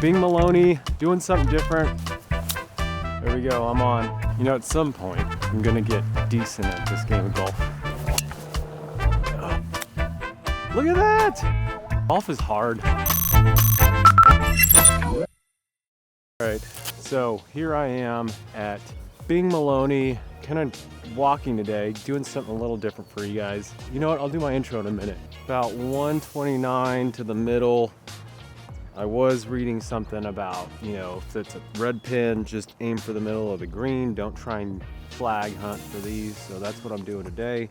Being Maloney, doing something different. There we go, I'm on. You know, at some point, I'm gonna get decent at this game of golf. Oh, look at that! Golf is hard. All right, so here I am at Being Maloney, kind of walking today, doing something a little different for you guys. You know what, I'll do my intro in a minute. About 129 to the middle. I was reading something about, you know, if it's a red pin, just aim for the middle of the green. Don't try and flag hunt for these. So that's what I'm doing today.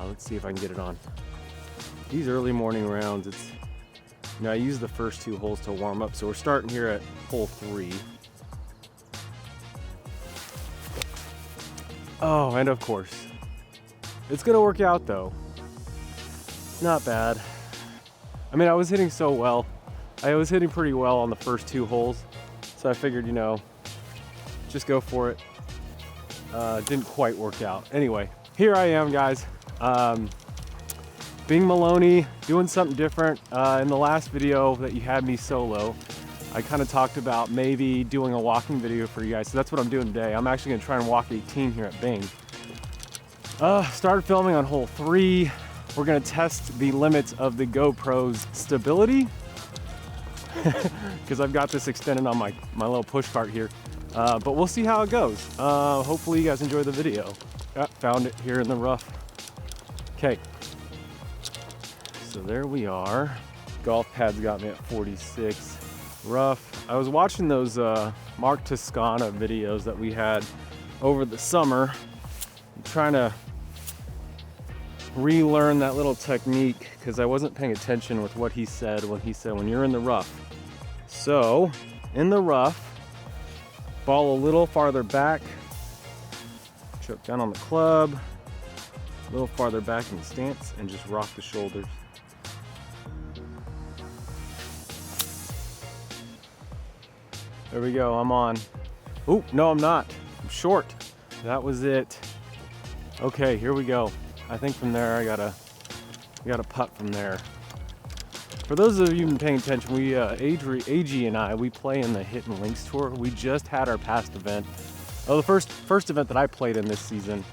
Let's see if I can get it on. These early morning rounds, it's, you know, I use the first 2 holes to warm up. So we're starting here at hole 3. Oh, and of course, it's gonna work out though. Not bad. I mean, I was hitting so well. I was hitting pretty well on the first 2 holes. So I figured, you know, just go for it. Didn't quite work out. Anyway, here I am, guys. Being Maloney, doing something different. In the last video that you had me solo, I kind of talked about maybe doing a walking video for you guys. So that's what I'm doing today. I'm actually gonna try and walk 18 here at Bing. Started filming on hole 3. We're gonna test the limits of the GoPro's stability. Because I've got this extended on my little push cart here. But we'll see how it goes. Hopefully you guys enjoy the video. Found it here in the rough. Okay. So there we are. Golf pad's got me at 46. Rough. I was watching those Mark Toscana videos that we had over the summer. I'm trying to relearn that little technique because I wasn't paying attention with what he said when you're in the rough. So, in the rough, ball a little farther back, choke down on the club, a little farther back in the stance, and just rock the shoulders. There we go, I'm on. Oh, no, I'm not. I'm short. That was it. Okay, here we go. I think from there I gotta putt from there. For those of you who've been paying attention, we AG and I, we play in the Hit and Links tour. We just had our past event. Oh, the first event that I played in this season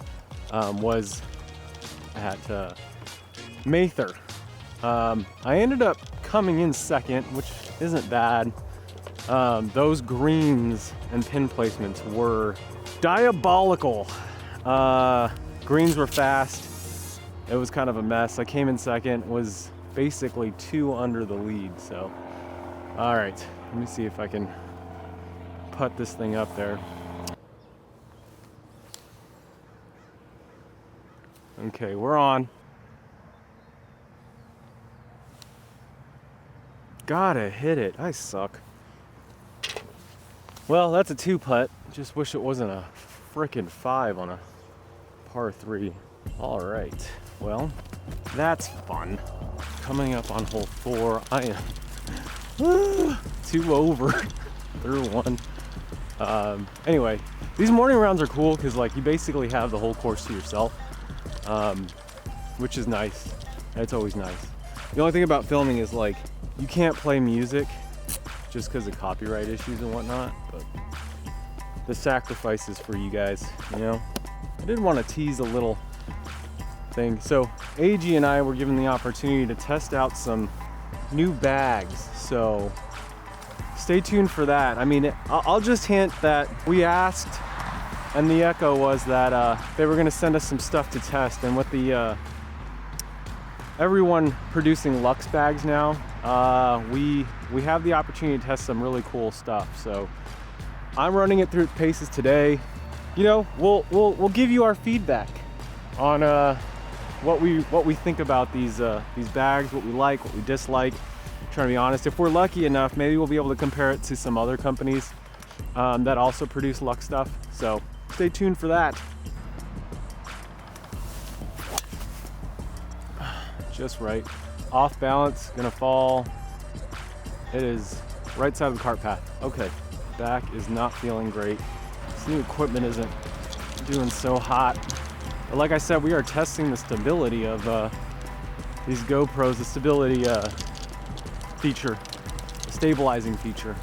was at Mather. I ended up coming in second, which isn't bad. Those greens and pin placements were diabolical. Greens were fast. It was kind of a mess. I came in second, was basically 2 under the lead. So, all right, let me see if I can putt this thing up there. Okay, we're on. Gotta hit it. I suck. Well, that's a 2 putt. Just wish it wasn't a frickin' 5 on a par 3. All right, well, that's fun. Coming up on hole 4, I am 2 over through 1. Anyway, these morning rounds are cool because like you basically have the whole course to yourself, which is nice. It's always nice. The only thing about filming is like you can't play music just because of copyright issues and whatnot, but the sacrifices for you guys, you know. I did want to tease a little thing. So AG and I were given the opportunity to test out some new bags, so stay tuned for that. I mean, I'll just hint that we asked, and the echo was that they were going to send us some stuff to test, and with the everyone producing Luxe bags now, we have the opportunity to test some really cool stuff. So I'm running it through its paces today. You know, we'll give you our feedback on what we think about these bags, what we like, what we dislike. I'm trying to be honest. If we're lucky enough, maybe we'll be able to compare it to some other companies that also produce Luxe stuff. So stay tuned for that. Just right. Off balance, gonna fall. It is right side of the cart path. Okay, back is not feeling great. This new equipment isn't doing so hot. But like I said, we are testing the stability of these GoPros, the stability feature. stabilizing feature.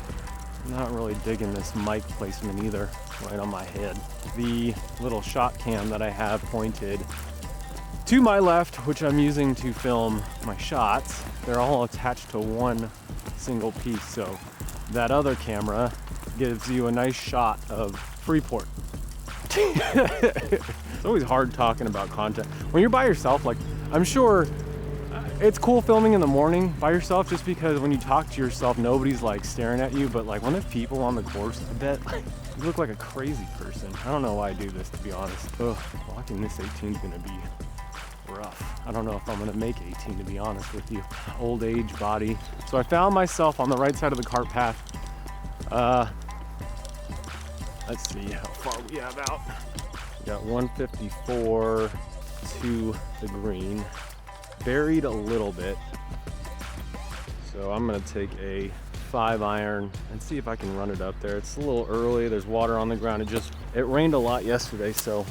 I'm not really digging this mic placement either, right on my head. The little shot cam that I have pointed to my left, which I'm using to film my shots, they're all attached to one single piece. So that other camera gives you a nice shot of Freeport. It's always hard talking about content. When you're by yourself, like, I'm sure it's cool filming in the morning by yourself just because when you talk to yourself, nobody's like staring at you. But like when there's people on the course, I bet like, you look like a crazy person. I don't know why I do this, to be honest. Ugh, blocking this 18 is gonna be rough. I don't know if I'm gonna make 18, to be honest with you. Old age body. So I found myself on the right side of the cart path. Let's see how far we have out. We got 154 to the green. Buried a little bit. So I'm gonna take a 5-iron and see if I can run it up there. It's a little early, there's water on the ground. It rained a lot yesterday, so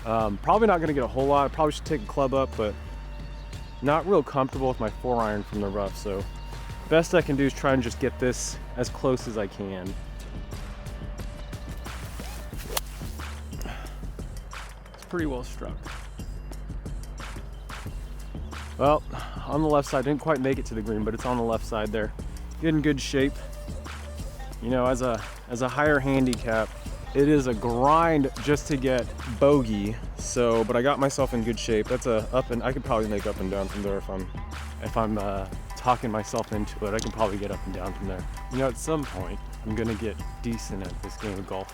probably not gonna get a whole lot. I probably should take a club up, but not real comfortable with my 4-iron from the rough. So best I can do is try and just get this as close as I can. It's pretty well struck. Well, on the left side, didn't quite make it to the green, but it's on the left side there. Get in good shape. You know, as a higher handicap, it is a grind just to get bogey. So, but I got myself in good shape. That's a up and I could probably make up and down from there if I'm talking myself into it. I can probably get up and down from there. You know, at some point, I'm gonna get decent at this game of golf.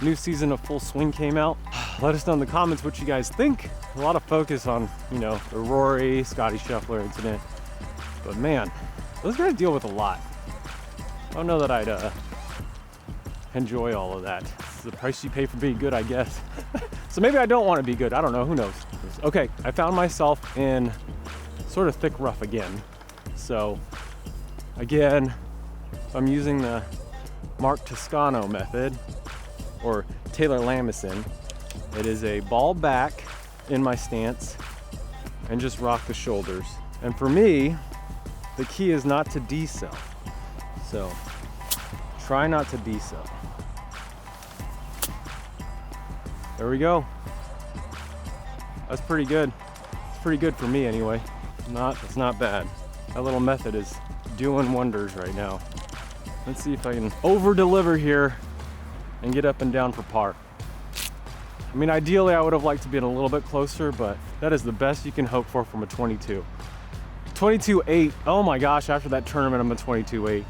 New season of Full Swing came out. Let us know in the comments what you guys think. A lot of focus on, you know, the Rory, Scotty Scheffler incident. But man, those guys deal with a lot. I don't know that I'd enjoy all of that. It's the price you pay for being good, I guess. So maybe I don't want to be good. I don't know, who knows? Okay, I found myself in sort of thick rough again. So again, I'm using the Mark Toscano method, or Taylor Lamison. It is a ball back in my stance and just rock the shoulders. And for me, the key is not to decel. So try not to decel. There we go. That's pretty good. It's pretty good for me anyway. It's not bad. That little method is doing wonders right now. Let's see if I can over deliver here and get up and down for par. I mean, ideally I would have liked to be a little bit closer, but that is the best you can hope for from a 22. 22.8, oh my gosh, after that tournament I'm a 22.8.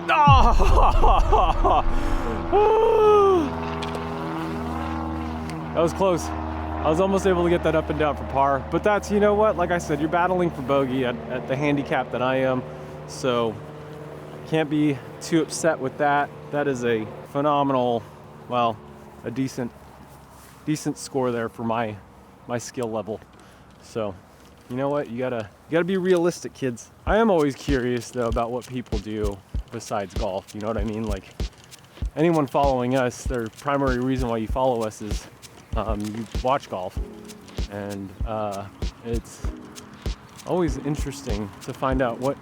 Oh! That was close. I was almost able to get that up and down for par, but that's, you know what, like I said, you're battling for bogey at the handicap that I am, so can't be too upset with that. That is a phenomenal, well, a decent score there for my skill level. So, you know what, you gotta be realistic, kids. I am always curious though about what people do besides golf, you know what I mean? Like, anyone following us, their primary reason why you follow us is you watch golf, and it's always interesting to find out what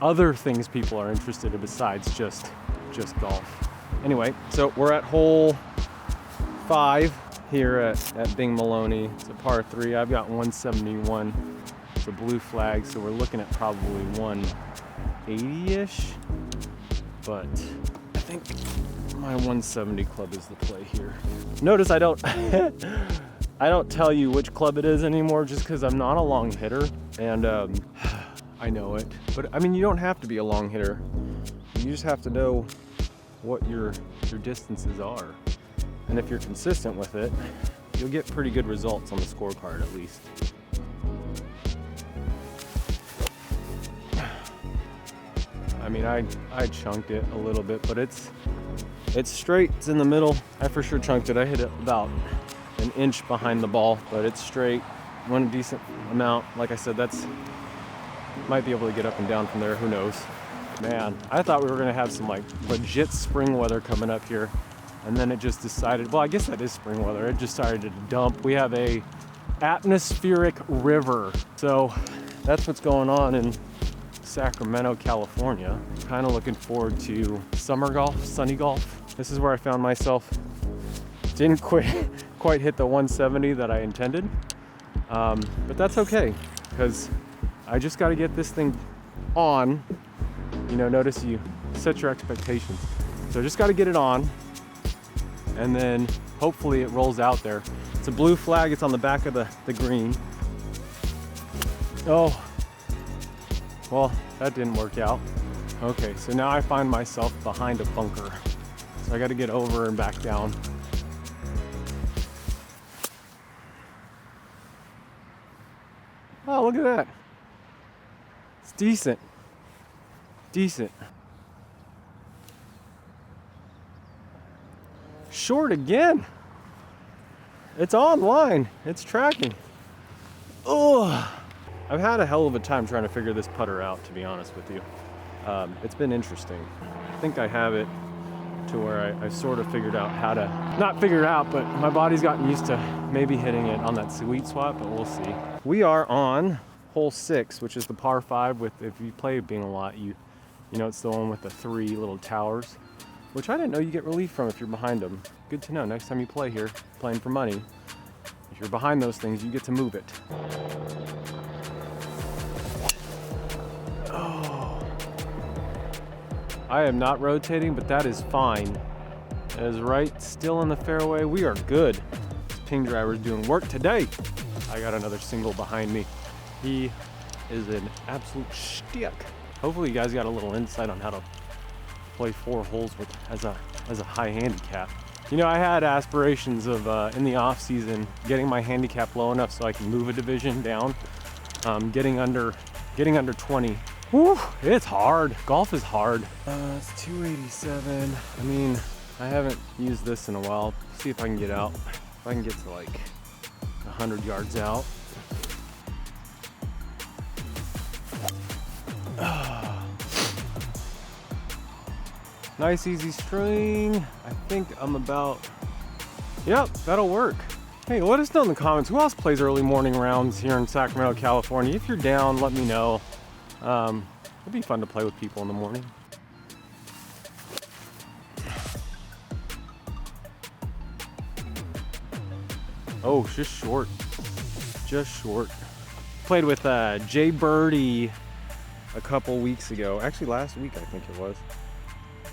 other things people are interested in besides just golf. Anyway, so we're at hole 5 here at Bing Maloney. It's a par 3. I've got 171. It's a blue flag, so we're looking at probably 180-ish, but I think my 170 club is the play here. Notice I don't I don't tell you which club it is anymore just because I'm not a long hitter, and I know it. But I mean, you don't have to be a long hitter. You just have to know what your distances are. And if you're consistent with it, you'll get pretty good results on the scorecard at least. I mean, I chunked it a little bit, but it's straight, it's in the middle. I for sure chunked it. I hit it about an inch behind the ball, but it's straight. One decent amount. Like I said, might be able to get up and down from there, who knows. Man, I thought we were gonna have some like legit spring weather coming up here, and then it just decided, well, I guess that is spring weather. It just started to dump. We have a atmospheric river. So that's what's going on in Sacramento, California. Kind of looking forward to summer golf, sunny golf. This is where I found myself. Didn't quite hit the 170 that I intended, but that's okay, because I just got to get this thing on. You know, notice you set your expectations. So I just got to get it on, and then hopefully it rolls out there. It's a blue flag. It's on the back of the green. Oh, well, that didn't work out. Okay, so now I find myself behind a bunker. So I got to get over and back down. Oh, look at that. It's decent. Decent. Short again. It's online. It's tracking. Oh, I've had a hell of a time trying to figure this putter out, to be honest with you. It's been interesting. I think I have it to where I sort of figured out how to, not figured out, but my body's gotten used to maybe hitting it on that sweet spot, but we'll see. We are on hole 6, which is the par 5 with, if you play Bing a lot, you know it's the one with the 3 little towers, which I didn't know you get relief from if you're behind them. Good to know. Next time you play here, playing for money, if you're behind those things, you get to move it. Oh. I am not rotating, but that is fine. That is right, still in the fairway. We are good. This ping driver is doing work today. I got another single behind me. He is an absolute shtick. Hopefully you guys got a little insight on how to play 4 holes as a high handicap. You know, I had aspirations of in the off season getting my handicap low enough so I can move a division down, getting under 20. Whew, it's hard. Golf is hard. It's 287. I mean, I haven't used this in a while. See if I can get out. If I can get to like 100 yards out. Nice easy string. I think I'm about, yep, that'll work. Hey, let us know in the comments who else plays early morning rounds here in Sacramento, California. If you're down, let me know. It'd be fun to play with people in the morning. Oh, just short. Just short. Played with Birdie a couple weeks ago. Actually, last week, I think it was.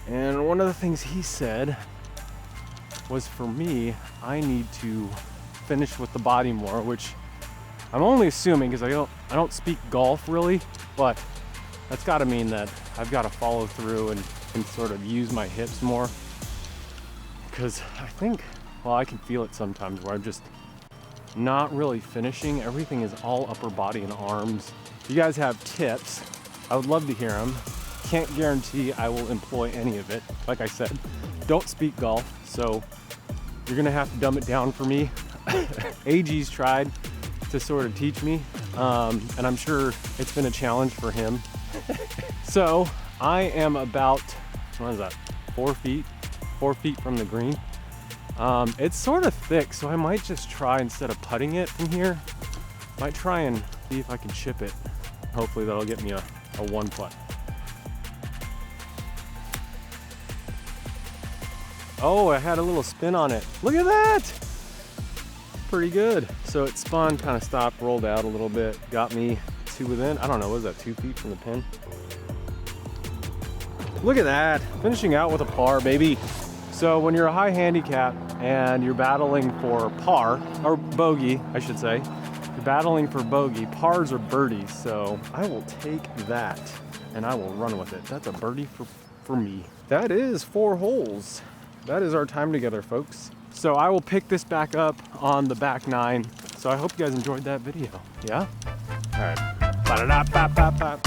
And one of the things he said was, for me, I need to finish with the body more, which I'm only assuming because I don't speak golf really, but that's got to mean that I've got to follow through and sort of use my hips more. Because I think, well, I can feel it sometimes where I'm just not really finishing. Everything is all upper body and arms. If you guys have tips, I would love to hear them. Can't guarantee I will employ any of it. Like I said, don't speak golf, so you're gonna have to dumb it down for me. AG's tried to sort of teach me, and I'm sure it's been a challenge for him. So I am about, what is that, 4 feet? 4 feet from the green. It's sort of thick, so I might just try, instead of putting it from here, might try and see if I can chip it. Hopefully that'll get me a 1-putt. Oh, I had a little spin on it. Look at that! Pretty good. So it spun, kind of stopped, rolled out a little bit, got me to within, I don't know, what is that, 2 feet from the pin? Look at that, finishing out with a par, baby. So when you're a high handicap and you're battling for par, or bogey, I should say, you're battling for bogey, pars are birdies, so I will take that and I will run with it. That's a birdie for me. That is 4 holes. That is our time together, folks. So I will pick this back up on the back 9. So I hope you guys enjoyed that video. Yeah? All right. Ba-da-da-ba-ba-ba.